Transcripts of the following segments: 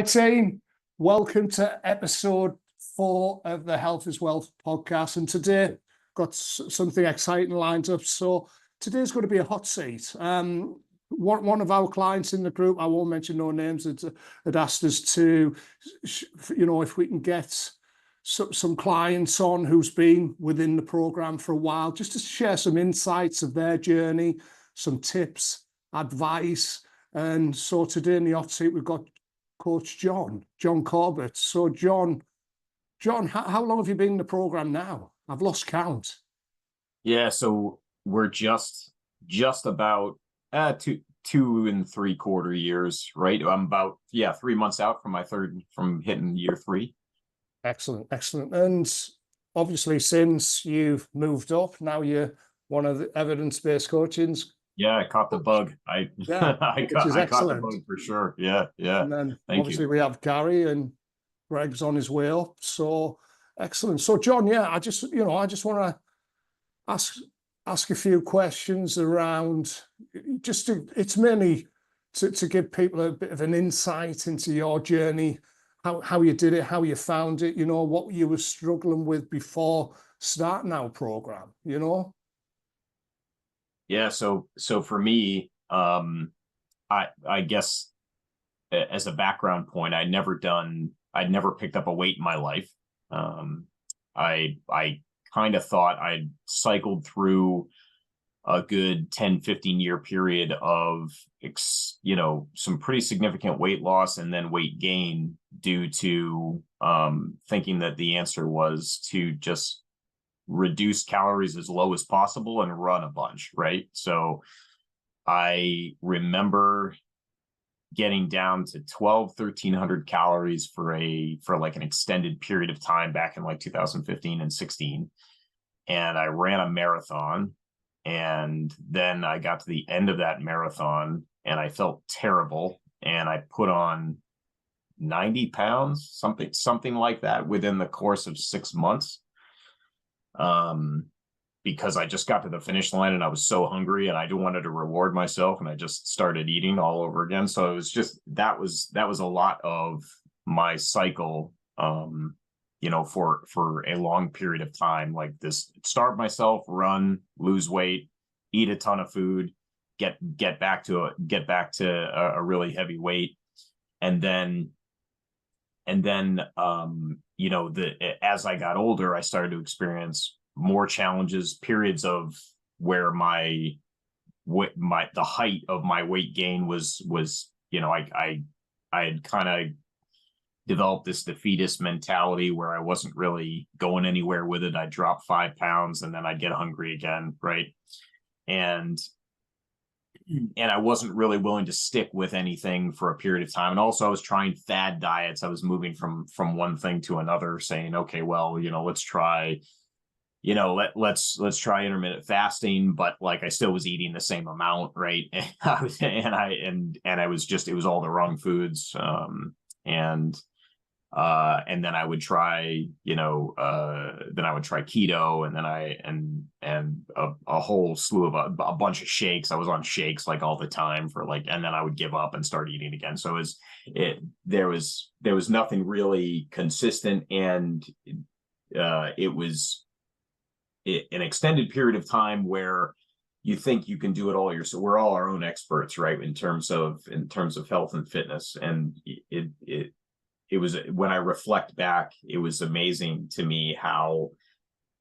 Team, welcome to episode 4 of the Health is Wealth podcast. And today, got something exciting lined up. So today's going to be a hot seat. One of our clients in the group, I won't mention no names, had asked us to, if we can get some clients on who's been within the program for a while, just to share some insights of their journey, some tips, advice. And so today in the hot seat, we've got Coach Jon Corbett. So Jon, how long have you been in the program now? I've lost count. Yeah, so we're just about 2.75 years, right? I'm about 3 months out from hitting year 3. Excellent. And obviously, since you've moved up, now you're one of the evidence-based coachings. Yeah, I caught the bug. I caught the bug for sure. Yeah. And then Thank obviously you. we have Gary, and Greg's on his way up. So excellent. So Jon, I just want to ask a few questions around it's mainly to give people a bit of an insight into your journey, how you did it, how you found it, what you were struggling with before starting our program, Yeah, so for me, I guess as a background point, I'd never picked up a weight in my life. I kind of thought I'd cycled through a good 10-15 year period of some pretty significant weight loss and then weight gain due to thinking that the answer was to just reduce calories as low as possible and run a bunch, right? So I remember getting down to 1,300 calories for like an extended period of time back in like 2015 and 16. And I ran a marathon, and then I got to the end of that marathon and I felt terrible, and I put on 90 pounds, something like that within the course of 6 months. Because I just got to the finish line and I was so hungry and I wanted to reward myself, and I just started eating all over again. So it was just, that was a lot of my cycle, for a long period of time, like this: starve myself, run, lose weight, eat a ton of food, get back to a really heavy weight. And then as I got older, I started to experience more challenges, periods of where the height of my weight gain was I had kind of developed this defeatist mentality where I wasn't really going anywhere with it. I'd drop 5 pounds and then I'd get hungry again, right? And I wasn't really willing to stick with anything for a period of time. And also I was trying fad diets. I was moving from one thing to another, saying, okay, well, let's try, let's try intermittent fasting, but like I still was eating the same amount, right? And it was all the wrong foods. And then I would try, keto, and a whole slew of a bunch of shakes. I was on shakes like all the time and then I would give up and start eating again. So there was nothing really consistent, and it was an extended period of time where you think you can do it all yourself. We're all our own experts, right? In terms of health and fitness. And it was, when I reflect back, it was amazing to me how,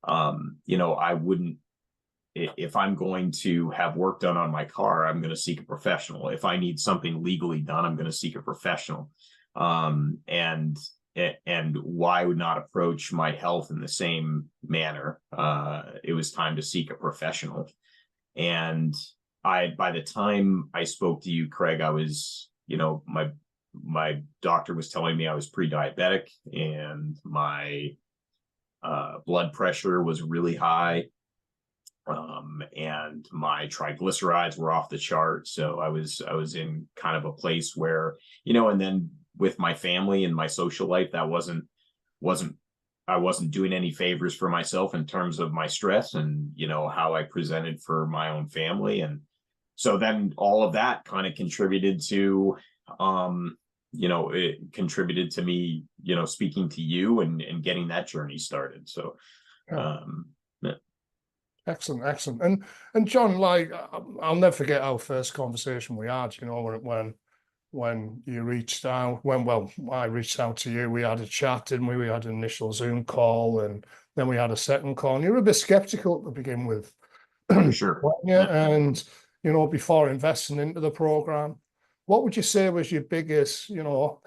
I wouldn't, if I'm going to have work done on my car, I'm going to seek a professional. If I need something legally done, I'm going to seek a professional. And why would not approach my health in the same manner? It was time to seek a professional. And by the time I spoke to you, Craig, I was, my doctor was telling me I was pre-diabetic, and my blood pressure was really high, and my triglycerides were off the chart. So I was in kind of a place where, and then with my family and my social life, that I wasn't doing any favors for myself in terms of my stress and, how I presented for my own family. And so then all of that kind of contributed to it contributed to me, speaking to you and getting that journey started. So, Yeah. yeah. Excellent, excellent. And John, like I'll never forget our first conversation we had, when you reached out, well, I reached out to you, we had a chat, didn't we? We had an initial Zoom call and then we had a second call, and you were a bit skeptical to begin with. For sure. weren't you? Yeah. And, before investing into the program, what would you say was your biggest,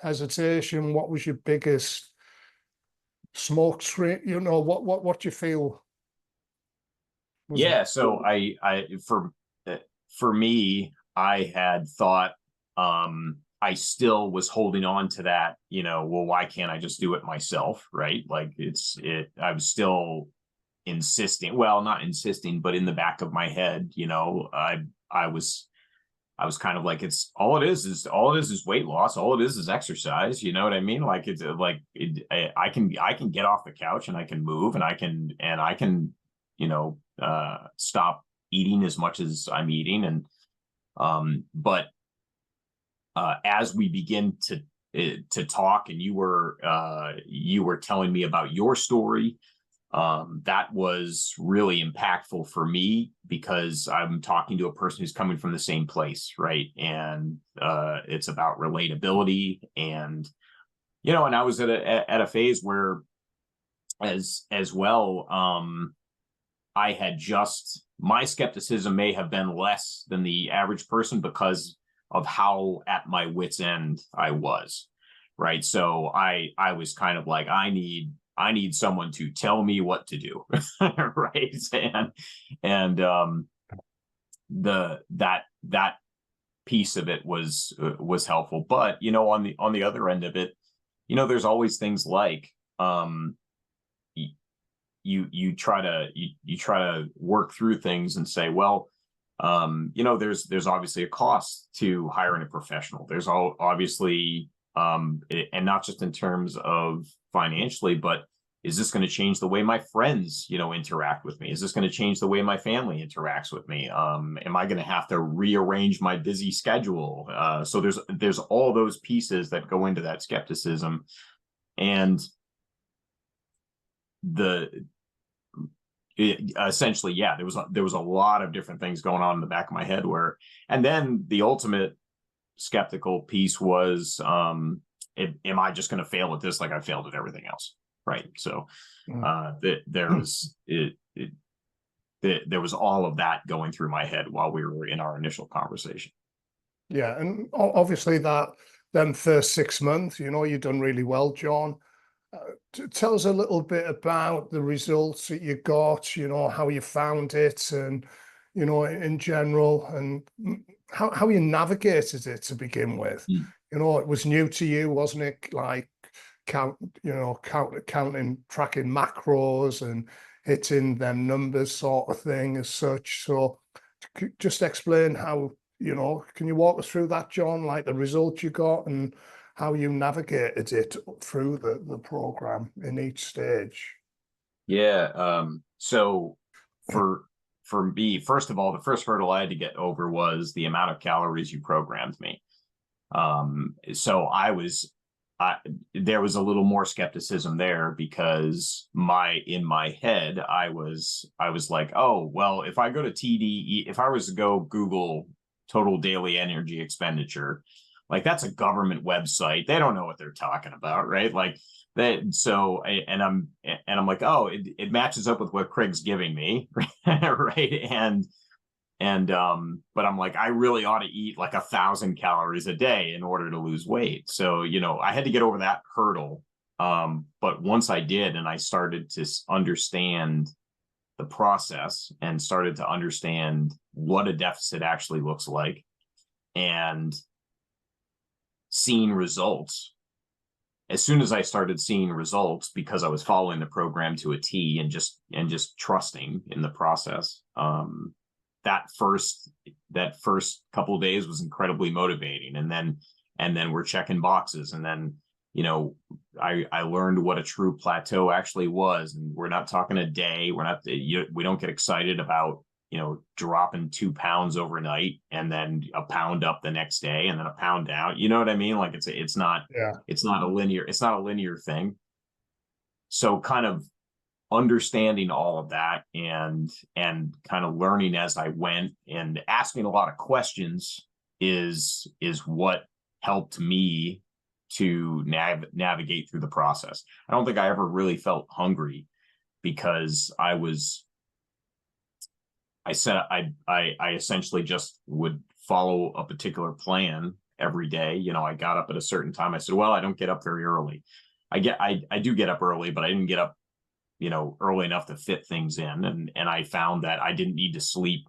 hesitation? What was your biggest smoke screen? What do you feel was Yeah. So for me, I had thought, I still was holding on to that, well, why can't I just do it myself? Right. Like I was still insisting, well, not insisting, but in the back of my head, I was kind of like, it's all it is weight loss. All it is exercise. You know what I mean? Like I can get off the couch and I can move and I can, stop eating as much as I'm eating. But as we begin to talk, and you were telling me about your story, that was really impactful for me, because I'm talking to a person who's coming from the same place, right? And it's about relatability, and and I was at a phase where, as well, I had my skepticism may have been less than the average person because of how at my wit's end I was, right? So I was kind of like, I need someone to tell me what to do, right? And that piece of it was helpful. But on the other end of it, there's always things like, you try to work through things and say, well, there's obviously a cost to hiring a professional. There's obviously, and not just in terms of financially, but is this going to change the way my friends, interact with me? Is this going to change the way my family interacts with me? Am I going to have to rearrange my busy schedule? So there's all those pieces that go into that skepticism. And essentially, yeah, there was a lot of different things going on in the back of my head and then the ultimate skeptical piece was, am I just going to fail at this like I failed at everything else? Right. So there was all of that going through my head while we were in our initial conversation. Yeah, and obviously them first 6 months, you've done really well, John. Tell us a little bit about the results that you got, how you found it, and in general, and how you navigated it to begin with. It was new to you, wasn't it? Like counting, tracking macros and hitting them numbers sort of thing as such. So just explain how, can you walk us through that, John, like the results you got and how you navigated it through the program in each stage? Yeah. So for me, first of all, the first hurdle I had to get over was the amount of calories you programmed me. So there was a little more skepticism there, because in my head, I was like, oh, well, if I go to TDE, if I was to go Google total daily energy expenditure, like that's a government website. They don't know what they're talking about, right? Like that. So, and I'm like, oh, it matches up with what Craig's giving me, right? But I'm like, I really ought to eat like 1,000 calories a day in order to lose weight. So, I had to get over that hurdle. But once I did, and I started to understand the process and started to understand what a deficit actually looks like, and seeing results, as soon as I started seeing results, because I was following the program to a T and just trusting in the process, that first couple of days was incredibly motivating. And then we're checking boxes, and then I learned what a true plateau actually was. And we're not talking a day. We don't get excited about dropping 2 pounds overnight and then a pound up the next day and then a pound down. You know what I mean? Like it's not a linear thing. So kind of understanding all of that and kind of learning as I went and asking a lot of questions is what helped me to navigate through the process. I don't think I ever really felt hungry because I essentially just would follow a particular plan every day. I got up at a certain time. I said, well, I don't get up very early. I do get up early, but I didn't get up, early enough to fit things in. And I found that I didn't need to sleep,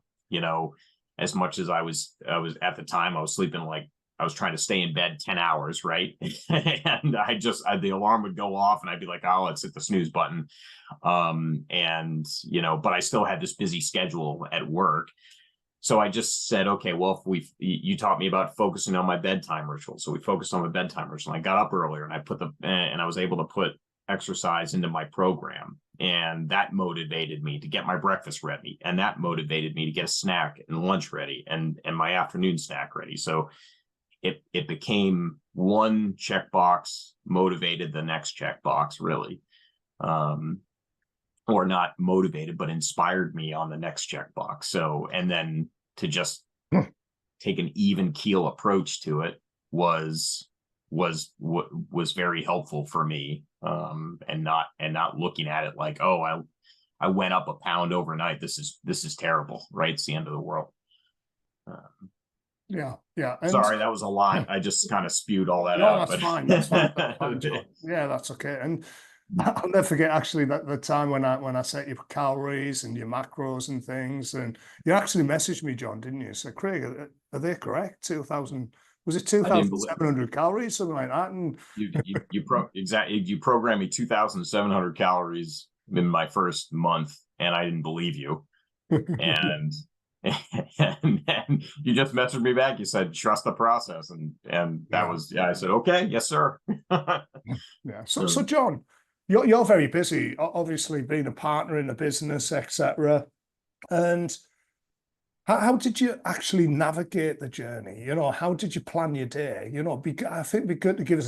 as much as I was at the time. I was sleeping I was trying to stay in bed 10 hours, right? And the alarm would go off and I'd be like, oh, let's hit the snooze button. But I still had this busy schedule at work. So I just said, okay, well, you taught me about focusing on my bedtime ritual. So we focused on my bedtime ritual. And I got up earlier and I was able to put exercise into my program. And that motivated me to get my breakfast ready. And that motivated me to get a snack and lunch ready and my afternoon snack ready. So it became one checkbox motivated the next checkbox, really. Or not motivated, but inspired me on the next checkbox. So, and then to just take an even keel approach to it was very helpful for me. And not looking at it like, oh, I went up a pound overnight. This is terrible, right? It's the end of the world. Yeah. Sorry, that was a lot. I just kind of spewed all that No, out. that's fine. That's fine. Yeah, that's okay. And I'll never forget actually that the time when I set your calories and your macros and things, and you actually messaged me, John, didn't you? So Craig, are they correct? 2000, was it 2,700 calories, something like that? And you programmed me 2,700 calories in my first month, and I didn't believe you. And and you just messaged me back. You said, trust the process. And that was, I said, okay, yes, sir. Yeah. So John, you're very busy, obviously being a partner in a business, etc. And how did you actually navigate the journey? How did you plan your day? I think it'd be good to give us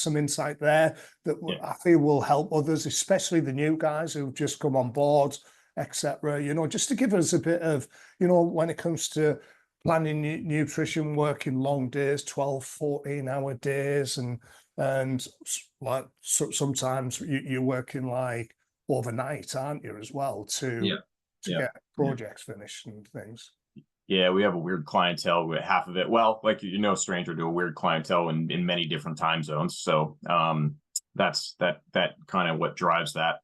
some insight there that I feel will help others, especially the new guys who've just come on board, etc. Just to give us a bit of, when it comes to planning nutrition, working long days, 12, 14-hour days, and like sometimes you're working like overnight, aren't you, as well, to get projects finished and things. Yeah, we have a weird clientele with half of it. Well, like, stranger to a weird clientele in many different time zones. So that's that kind of what drives that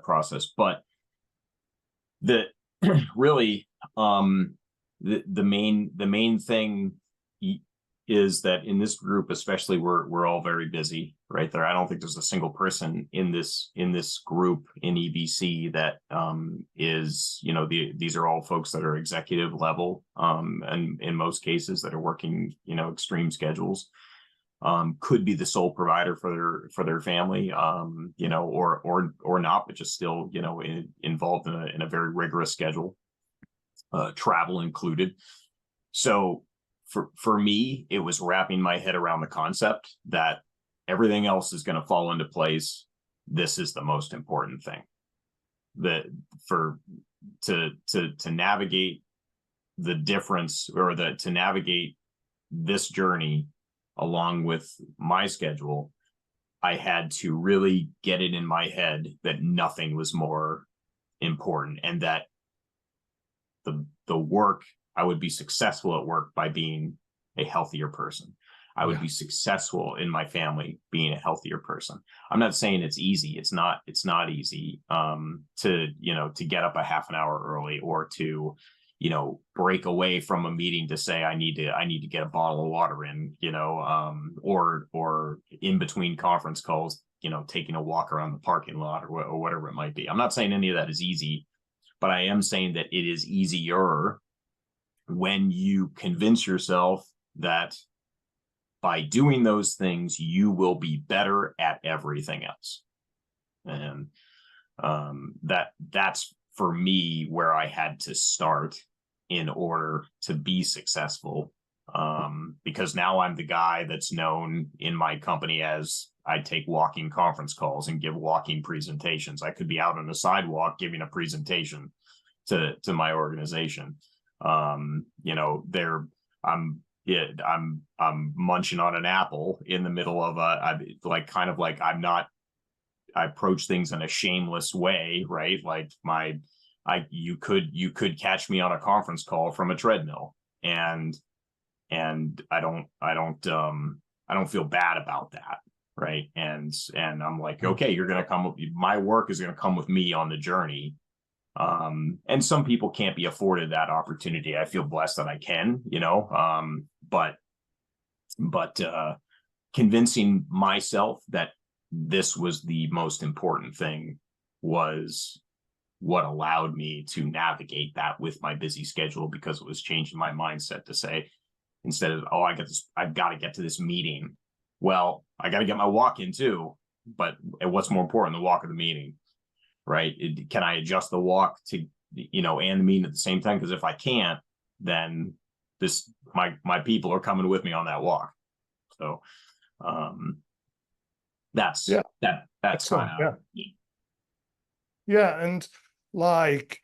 process. But the really the main thing is that in this group, especially, we're all very busy, right? I don't think there's a single person in this group in EBC that is, these are all folks that are executive level, and in most cases that are working, extreme schedules. Could be the sole provider for their family, or not, but just still, involved in a very rigorous schedule, travel included. So for me, it was wrapping my head around the concept that everything else is going to fall into place. This is the most important thing. To navigate the difference, or to navigate this journey along with my schedule, I had to really get it in my head that nothing was more important, and that the work, I would be successful at work by being a healthier person. I would be successful in my family being a healthier person. I'm not saying it's easy. It's not easy to get up a half an hour early, or to break away from a meeting to say I need to get a bottle of water in, or in between conference calls, taking a walk around the parking lot, or whatever it might be. I'm not saying any of that is easy, but I am saying that it is easier when you convince yourself that by doing those things, you will be better at everything else. And that's for me where I had to start in order to be successful. Because now I'm the guy that's known in my company as I take walking conference calls and give walking presentations. I could be out on the sidewalk giving a presentation to my organization. You know, I'm munching on an apple in the middle of I approach things in a shameless way, right? Like you could catch me on a conference call from a treadmill, and I don't feel bad about that, right? And I'm like, okay, you're gonna come. My work is gonna come with me on the journey. And some people can't be afforded that opportunity. I feel blessed that I can, you know. But convincing myself that this was the most important thing was what allowed me to navigate that with my busy schedule, because it was changing my mindset to say, instead of, oh, I've got to get to this meeting. Well, I got to get my walk in too. But what's more important, the walk or the meeting, right? Can I adjust the walk to, you know, and the meeting at the same time? Because if I can't, then my people are coming with me on that walk. So that's kind of, yeah. And like,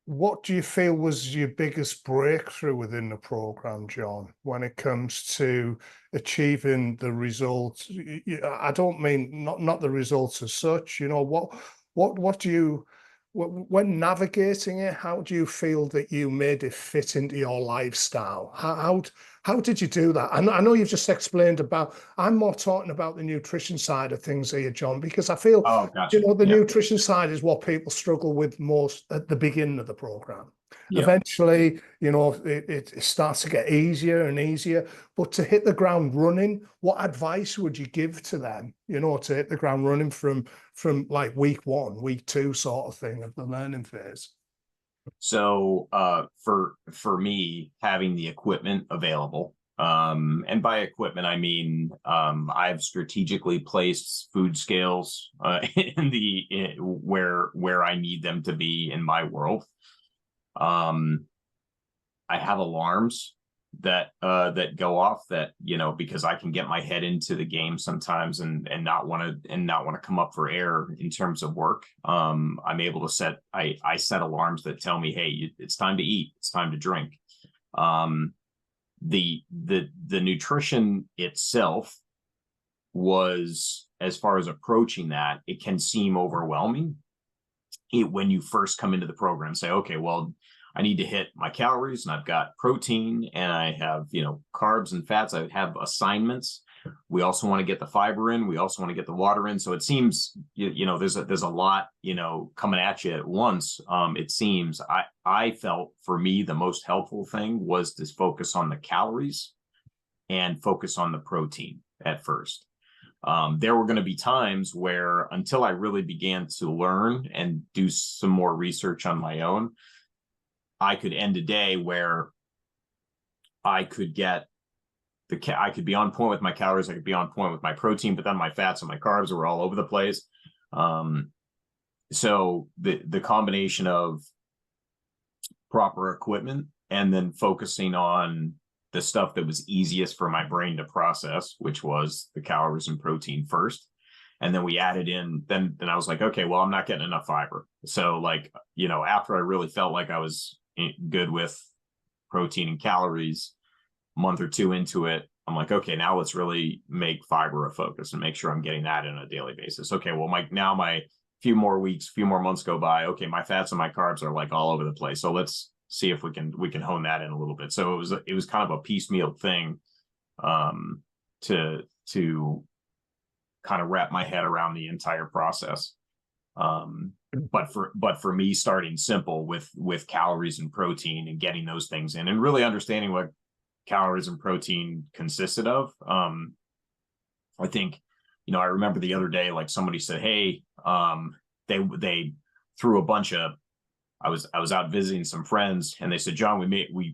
what do you feel was your biggest breakthrough within the program, Jon, when it comes to achieving the results? I don't mean not the results as such, you know, what do you, when navigating it, how do you feel that you made it fit into your lifestyle? How did you do that? I know you've just explained about, I'm more talking about the nutrition side of things here, Jon, because I feel, gotcha. you know, the nutrition side is what people struggle with most at the beginning of the program. Yeah. Eventually, you know, it starts to get easier and easier, but to hit the ground running, what advice would you give to them, you know, to hit the ground running from like week 1, week 2 sort of thing of the learning phase? So for me, having the equipment available, and by equipment I mean I've strategically placed food scales where I need them to be in my world. I have alarms that go off, that, you know, because I can get my head into the game sometimes and not want to come up for air in terms of work. I'm able to set alarms that tell me, hey, it's time to eat, it's time to drink. The nutrition itself was, as far as approaching that, it can seem overwhelming when you first come into the program. Say, okay, well, I need to hit my calories, and I've got protein, and I have, you know, carbs and fats. I have assignments. We also want to get the fiber in. We also want to get the water in. So it seems, you know, there's a lot, you know, coming at you at once. It seems I felt, for me, the most helpful thing was to focus on the calories and focus on the protein at first. There were going to be times where, until I really began to learn and do some more research on my own, I could end a day where I could I could be on point with my calories, I could be on point with my protein, but then my fats and my carbs were all over the place. So the combination of proper equipment and then focusing on the stuff that was easiest for my brain to process, which was the calories and protein first. And then we added in, then I was like, okay, well, I'm not getting enough fiber. So, like, you know, after I really felt like I was good with protein and calories, a month or 2 into it, I'm like, okay, now let's really make fiber a focus and make sure I'm getting that in on a daily basis. Okay, well, my few more months go by. Okay, my fats and my carbs are like all over the place. So let's see if we can hone that in a little bit. So it was kind of a piecemeal thing, to kind of wrap my head around the entire process. But for me, starting simple with calories and protein and getting those things in, and really understanding what calories and protein consisted of. I think, you know, I remember the other day, like, somebody said, hey, they threw a bunch of I was out visiting some friends, and they said, John,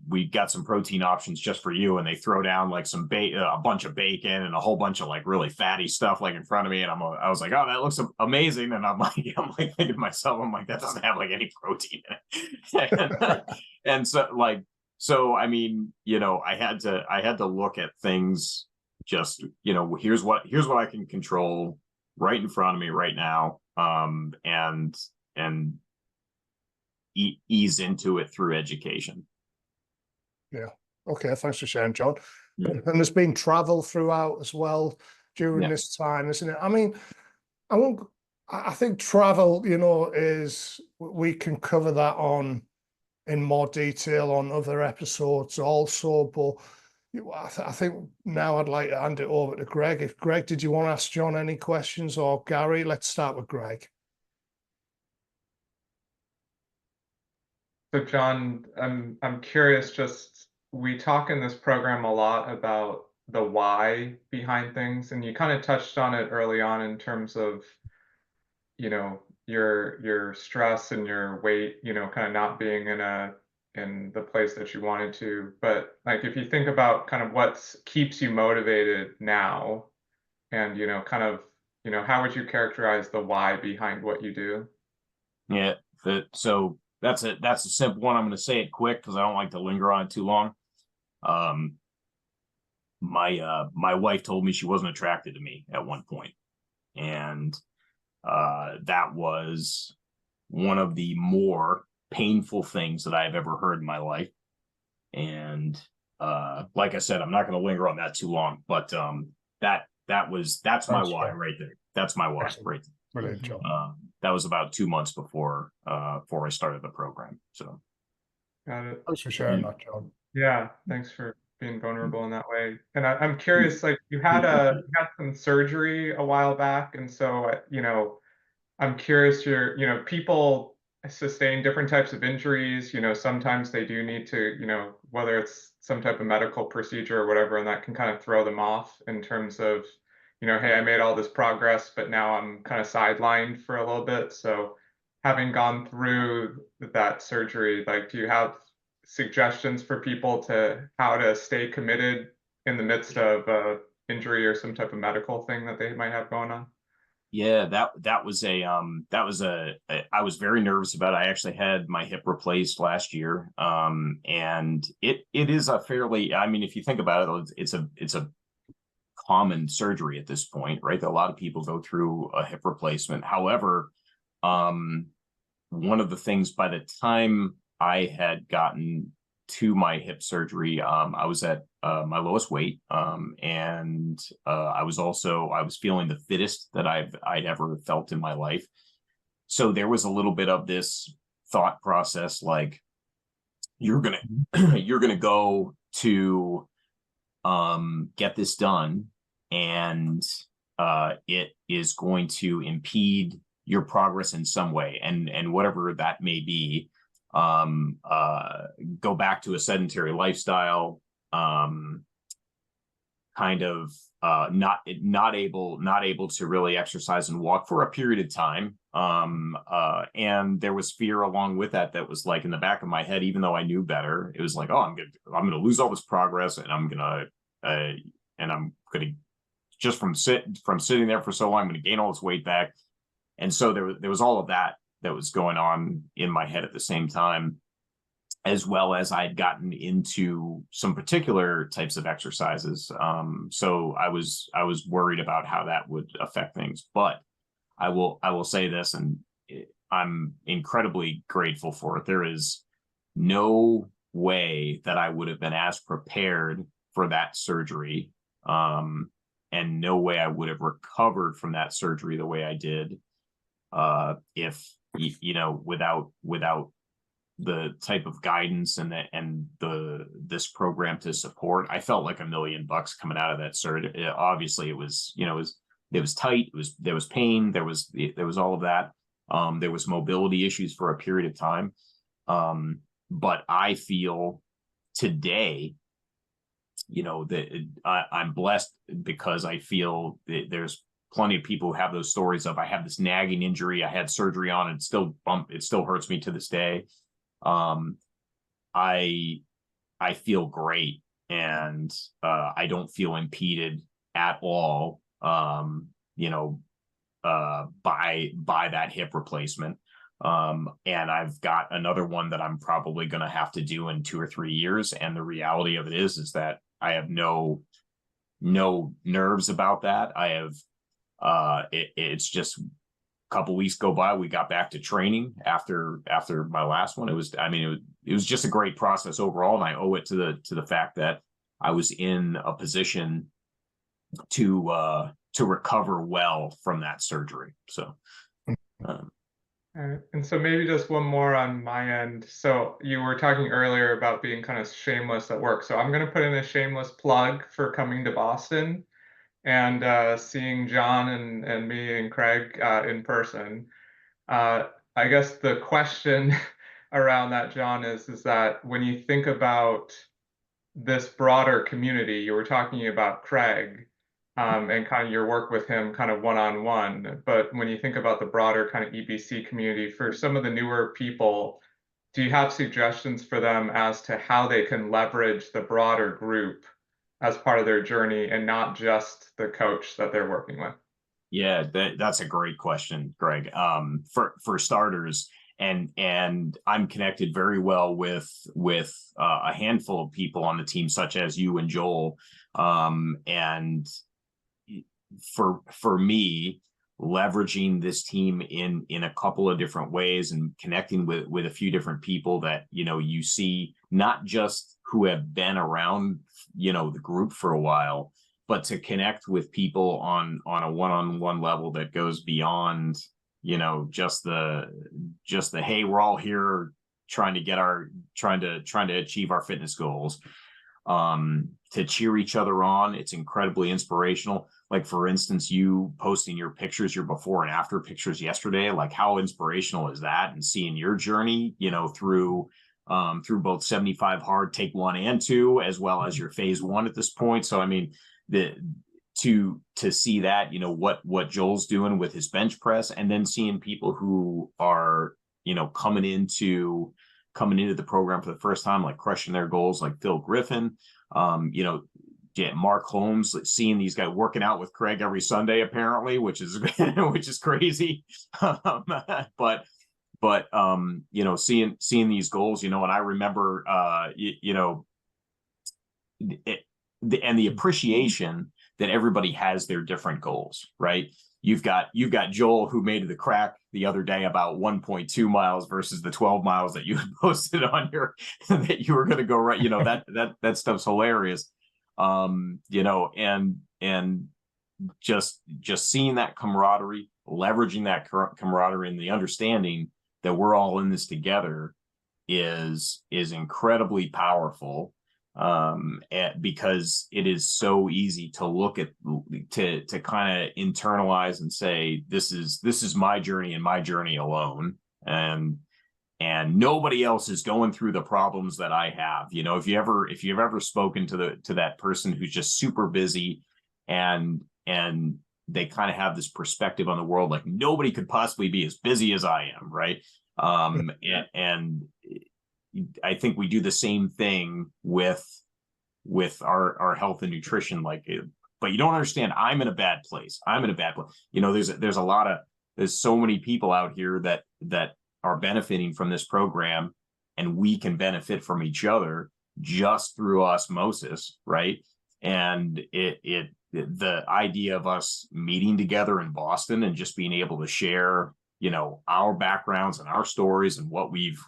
we got some protein options just for you, and they throw down like some a bunch of bacon and a whole bunch of like really fatty stuff like in front of me, and I was like, oh, that looks amazing, and I'm like thinking to myself, I'm like, that doesn't have like any protein in it. And so I mean, I had to look at things, just, here's what I can control right in front of me right now, and ease into it through education. Yeah. Okay. Thanks for sharing, John. Yeah. And there's been travel throughout as well during this time, isn't it? I mean, I think travel, is, we can cover that in more detail on other episodes also, but I think now I'd like to hand it over to Greg. Greg, did you want to ask John any questions, or Gary? Let's start with Greg. So John, I'm curious, just, we talk in this program a lot about the why behind things, and you kind of touched on it early on in terms of, your stress and your weight, kind of not being in the place that you wanted to. But like, if you think about kind of what keeps you motivated now, and kind of, how would you characterize the why behind what you do? Yeah. So that's a simple one. I'm going to say it quick because I don't like to linger on it too long. My wife told me she wasn't attracted to me at one point, and that was one of the more painful things that I've ever heard in my life. And like I said, I'm not going to linger on that too long, but that's my why right there. That's my why right there. Brilliant, John. That was about 2 months before I started the program. So Got it. Thanks for sharing that, John. Yeah, thanks for being vulnerable in that way. And I'm curious, like, you had some surgery a while back, and so I'm curious, people sustain different types of injuries. Sometimes they do need to, whether it's some type of medical procedure or whatever, and that can kind of throw them off in terms of, hey, I made all this progress, but now I'm kind of sidelined for a little bit. So having gone through that surgery, like, do you have suggestions for people to how to stay committed in the midst of injury or some type of medical thing that they might have going on? Yeah, that was I was very nervous about it. I actually had my hip replaced last year. And it is a fairly, I mean, if you think about it, it's a common surgery at this point, right? A lot of people go through a hip replacement. However, one of the things, by the time I had gotten to my hip surgery, I was at my lowest weight, and I was feeling the fittest that I'd ever felt in my life. So there was a little bit of this thought process, like, you're gonna go to get this done, and it is going to impede your progress in some way, and whatever that may be. Go back to a sedentary lifestyle, kind of not able to really exercise and walk for a period of time. And there was fear along with that was like in the back of my head, even though I knew better. It was like, oh, I'm gonna lose all this progress, and I'm gonna just from sitting there for so long, I'm gonna gain all this weight back. And so there was all of that was going on in my head at the same time, as well as I'd gotten into some particular types of exercises. So I was worried about how that would affect things. But I will say this, and I'm incredibly grateful for it. There is no way that I would have been as prepared for that surgery, and no way I would have recovered from that surgery the way I did, if without the type of guidance and this program to support. I felt like $1 million coming out of that cert. Obviously it was tight. There was pain. There was all of that. There was mobility issues for a period of time. But I feel today, that I'm blessed, because I feel that there's plenty of people who have those stories of, I have this nagging injury, I had surgery on it, it still hurts me to this day. I feel great, and I don't feel impeded at all, by that hip replacement. And I've got another one that I'm probably going to have to do in 2 or 3 years. And the reality of it is that I have no nerves about that. I have, it's just a couple weeks go by, we got back to training after my last one. It was just a great process overall, and I owe it to the fact that I was in a position to recover well from that surgery. So and so maybe just one more on my end. So you were talking earlier about being kind of shameless at work. So I'm going to put in a shameless plug for coming to Boston and seeing Jon and me and Craig in person. I guess the question around that, Jon, is that when you think about this broader community, you were talking about Craig and kind of your work with him kind of one-on-one, but when you think about the broader kind of EBC community, for some of the newer people, do you have suggestions for them as to how they can leverage the broader group as part of their journey and not just the coach that they're working with? Yeah, that's a great question, Greg. For starters, and I'm connected very well with a handful of people on the team, such as you and Joel. And for me, leveraging this team in a couple of different ways and connecting with a few different people that, you see, not just who have been around, the group for a while, but to connect with people on a one-on-one level that goes beyond, just the, hey, we're all here trying to achieve our fitness goals. To cheer each other on, it's incredibly inspirational. Like, for instance, you posting your pictures, your before and after pictures yesterday, like, how inspirational is that? And seeing your journey, through both 75 hard, take 1 and 2, as well as your phase 1 at this point. So, I mean, to see that, what Joel's doing with his bench press, and then seeing people who are, coming into the program for the first time, like crushing their goals, like Phil Griffin, Mark Holmes, seeing these guys working out with Craig every Sunday, apparently, which is crazy. But seeing these goals, and I remember, and the appreciation that everybody has their different goals, right? You've got Joel, who made the crack the other day about 1.2 miles versus the 12 miles that you had posted on that you were going to go right. That stuff's hilarious. And just seeing that camaraderie, leveraging that camaraderie, and the understanding that we're all in this together is incredibly powerful. Because it is so easy to look at, to kind of internalize and say, this is my journey and my journey alone, and nobody else is going through the problems that I have. If you've ever spoken to that person who's just super busy, and they kind of have this perspective on the world, like, nobody could possibly be as busy as I am, right? And I think we do the same thing with our health and nutrition, but you don't understand, I'm in a bad place. There's so many people out here that are benefiting from this program, and we can benefit from each other just through osmosis, right? And the idea of us meeting together in Boston and just being able to share, our backgrounds and our stories and what we've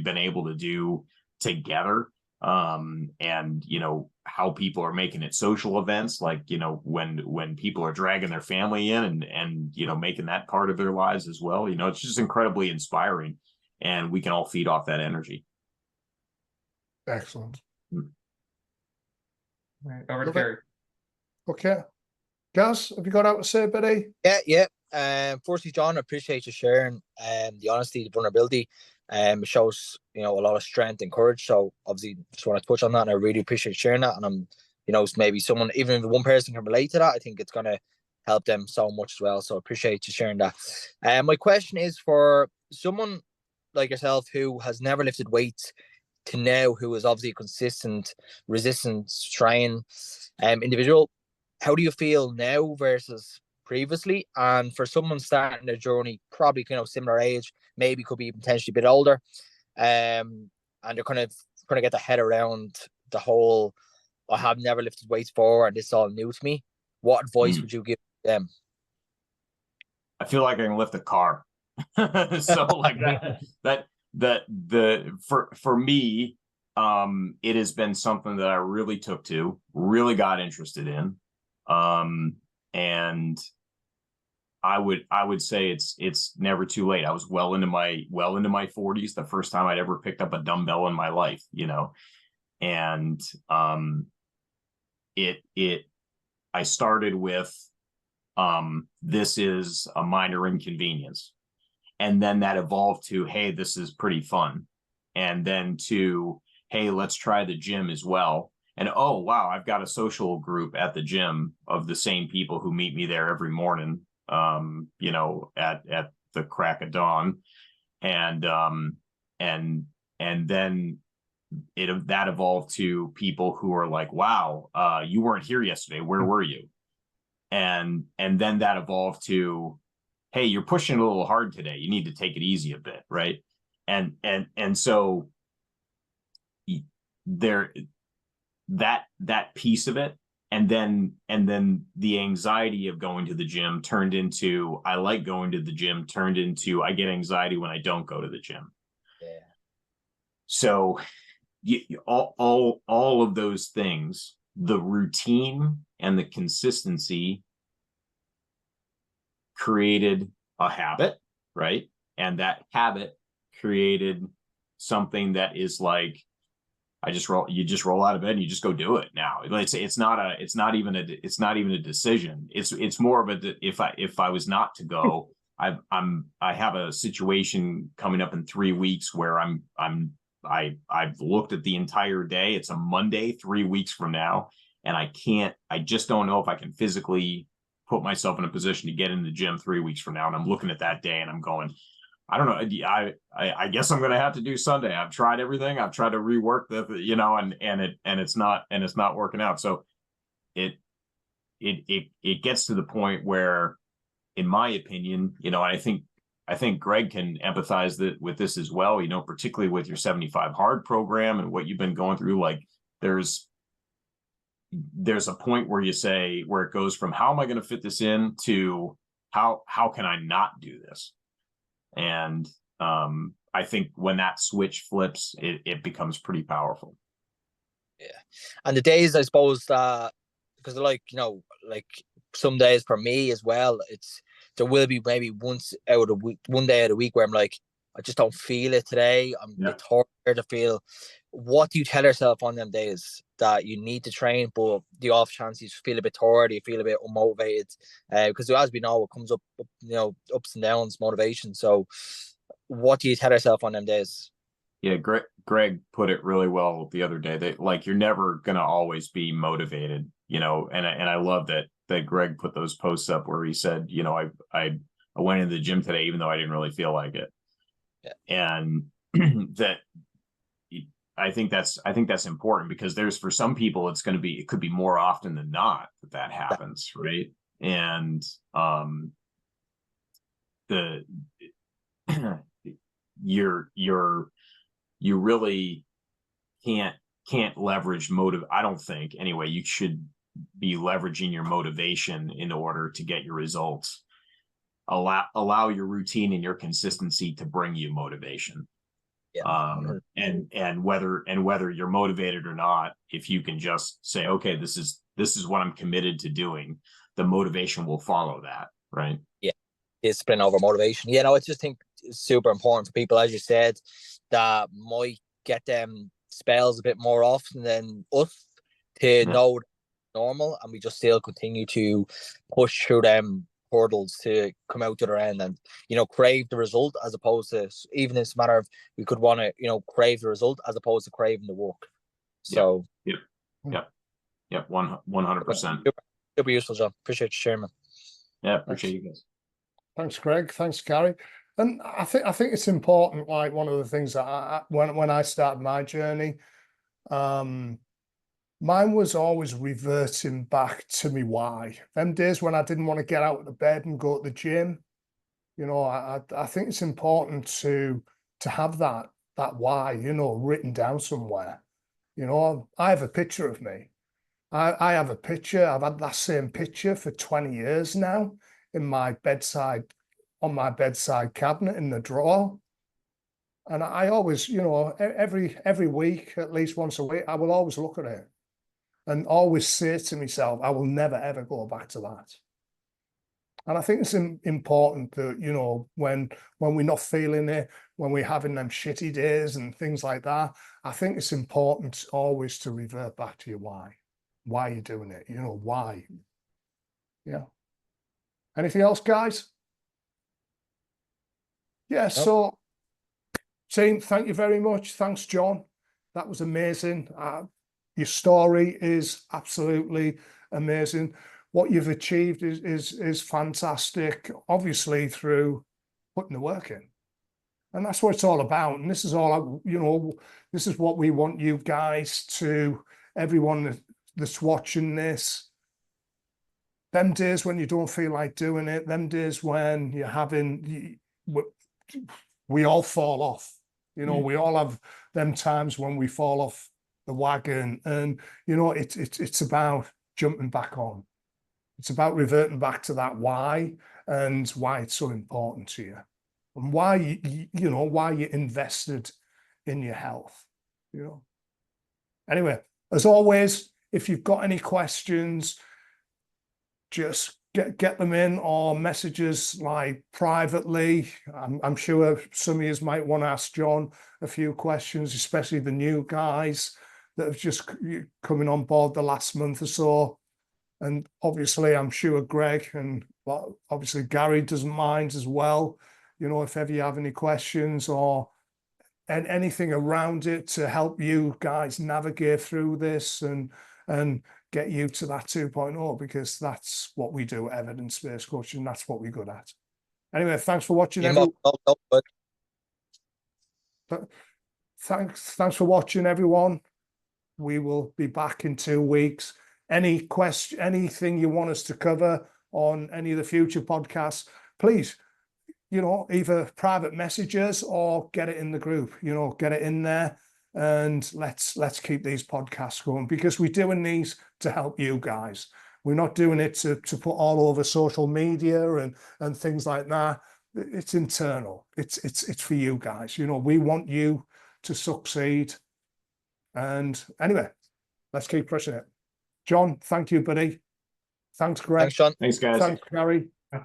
been able to do together, and how people are making it social events, like, when people are dragging their family in and making that part of their lives as well. It's just incredibly inspiring, and we can all feed off that energy. Excellent. Right, over to Gary. Okay, Gaz, have you got out to say, buddy? Yeah. Firstly, Jon, I appreciate you sharing the honesty, the vulnerability. It shows, a lot of strength and courage. So obviously, just want to touch on that, and I really appreciate sharing that. And I'm, maybe someone, even if one person can relate to that, I think it's going to help them so much as well. So I appreciate you sharing that. My question is for someone like yourself who has never lifted weights to now, who is obviously a consistent resistance train individual. How do you feel now versus previously? And for someone starting their journey, probably similar age, maybe could be potentially a bit older, and they're kind of trying to get their head around the whole, I have never lifted weights before and this is all new to me. What advice would you give them? I feel like I can lift a car. So like for me, it has been something that I really took to, really got interested in. And I would say it's never too late. I was well into my 40s, the first time I'd ever picked up a dumbbell in my life, and I started with this is a minor inconvenience, and then that evolved to, hey, this is pretty fun, and then to, hey, let's try the gym as well. And oh wow, I've got a social group at the gym of the same people who meet me there every morning, at the crack of dawn, and then that evolved to people who are like, wow, you weren't here yesterday, where were you? And then that evolved to, hey, you're pushing a little hard today, you need to take it easy a bit, right? And so there, that piece of it, and then the anxiety of going to the gym turned into, I like going to the gym, turned into, I get anxiety when I don't go to the gym. Yeah. So all of those things, the routine and the consistency created a habit, right? And that habit created something that is like, you just roll out of bed and you just go do it now. It's not even a decision. It's more of a, if I was not to go, I have a situation coming up in 3 weeks where I've looked at the entire day. It's a Monday, 3 weeks from now, and I just don't know if I can physically put myself in a position to get in the gym 3 weeks from now. And I'm looking at that day and I'm going, I don't know. I guess I'm going to have to do Sunday. I've tried everything. I've tried to rework and it's not working out. So it gets to the point where, in my opinion, I think Greg can empathize with this as well, particularly with your 75 hard program and what you've been going through. Like there's a point where you say, where it goes from, how am I going to fit this in, to how can I not do this? And I think when that switch flips, it becomes pretty powerful. Yeah. And the days, I suppose, because like some days for me as well, there will be maybe one day out of the week where I'm like, I just don't feel it today. I'm a bit tired to feel. What do you tell yourself on them days that you need to train, but the off chance you feel a bit tired, you feel a bit unmotivated? Because as we know, it comes up, ups and downs, motivation. So what do you tell yourself on them days? Yeah, Greg put it really well the other day, that like, you're never going to always be motivated, and I love that Greg put those posts up where he said, I went into the gym today even though I didn't really feel like it. Yeah. And that, I think that's important, because for some people it could be more often than not that happens, right? And you really can't leverage motive. I don't think, anyway, you should be leveraging your motivation in order to get your results. Allow your routine and your consistency to bring you motivation. Yeah. And whether you're motivated or not, if you can just say, okay, this is what I'm committed to doing, the motivation will follow that, right? Yeah. Discipline over motivation. I just think it's super important for people, as you said, that might get them spells a bit more often than us, to know normal, and we just still continue to push through them hurdles to come out to the end and crave the result, as opposed to, even in this matter of, we could want to crave the result as opposed to craving the work. So yep 100%. Super useful, John. Appreciate you sharing, man. Yeah, appreciate you guys. Thanks, Greg. Thanks, Gary. And I think it's important. Like one of the things that when I started my journey, mine was always reverting back to me why. Them days when I didn't want to get out of the bed and go to the gym, you know, I think it's important to have that why, you know, written down somewhere. You know, I have a picture of me. I have a picture. I've had that same picture for 20 years now in my bedside, on my bedside cabinet in the drawer. And I always, you know, every week, at least once a week, I will always look at it and always say to myself, I will never ever go back to that. And I think it's important that, you know, when we're not feeling it, when we're having them shitty days and things like that, I think it's important always to revert back to your why you're doing it, you know, why. Yeah. Anything else, guys? Yeah, so team, thank you very much. Thanks, John. That was amazing. Your story is absolutely amazing. What you've achieved is fantastic, obviously through putting the work in. And that's what it's all about. And this is all, you know, this is what we want you guys to, everyone that's watching this, them days when you don't feel like doing it, them days when you're having, we all fall off. You know, we all have them times when we fall off the wagon, and you know, it's about jumping back on. It's about reverting back to that why, and why it's so important to you, and why you know, why you invested in your health. You know. Anyway, as always, if you've got any questions, just get them in, or messages like privately. I'm sure some of you might want to ask John a few questions, especially the new guys that have just coming on board the last month or so. And obviously, I'm sure Greg and obviously Gary doesn't mind as well. You know, if ever you have any questions or anything around it to help you guys navigate through this and get you to that 2.0, because that's what we do, evidence-based coaching. That's what we're good at. Anyway, thanks for watching, everyone. Thanks for watching, everyone. We will be back in 2 weeks. Any question, anything you want us to cover on any of the future podcasts, please, you know, either private messages or get it in the group, you know, get it in there. And let's keep these podcasts going, because we're doing these to help you guys. We're not doing it to put all over social media and things like that. It's internal. It's for you guys. You know, we want you to succeed. And anyway, let's keep pushing it. John, thank you, buddy. Thanks, Greg. Thanks, John. Thanks, guys. Thanks, Gary. Yeah.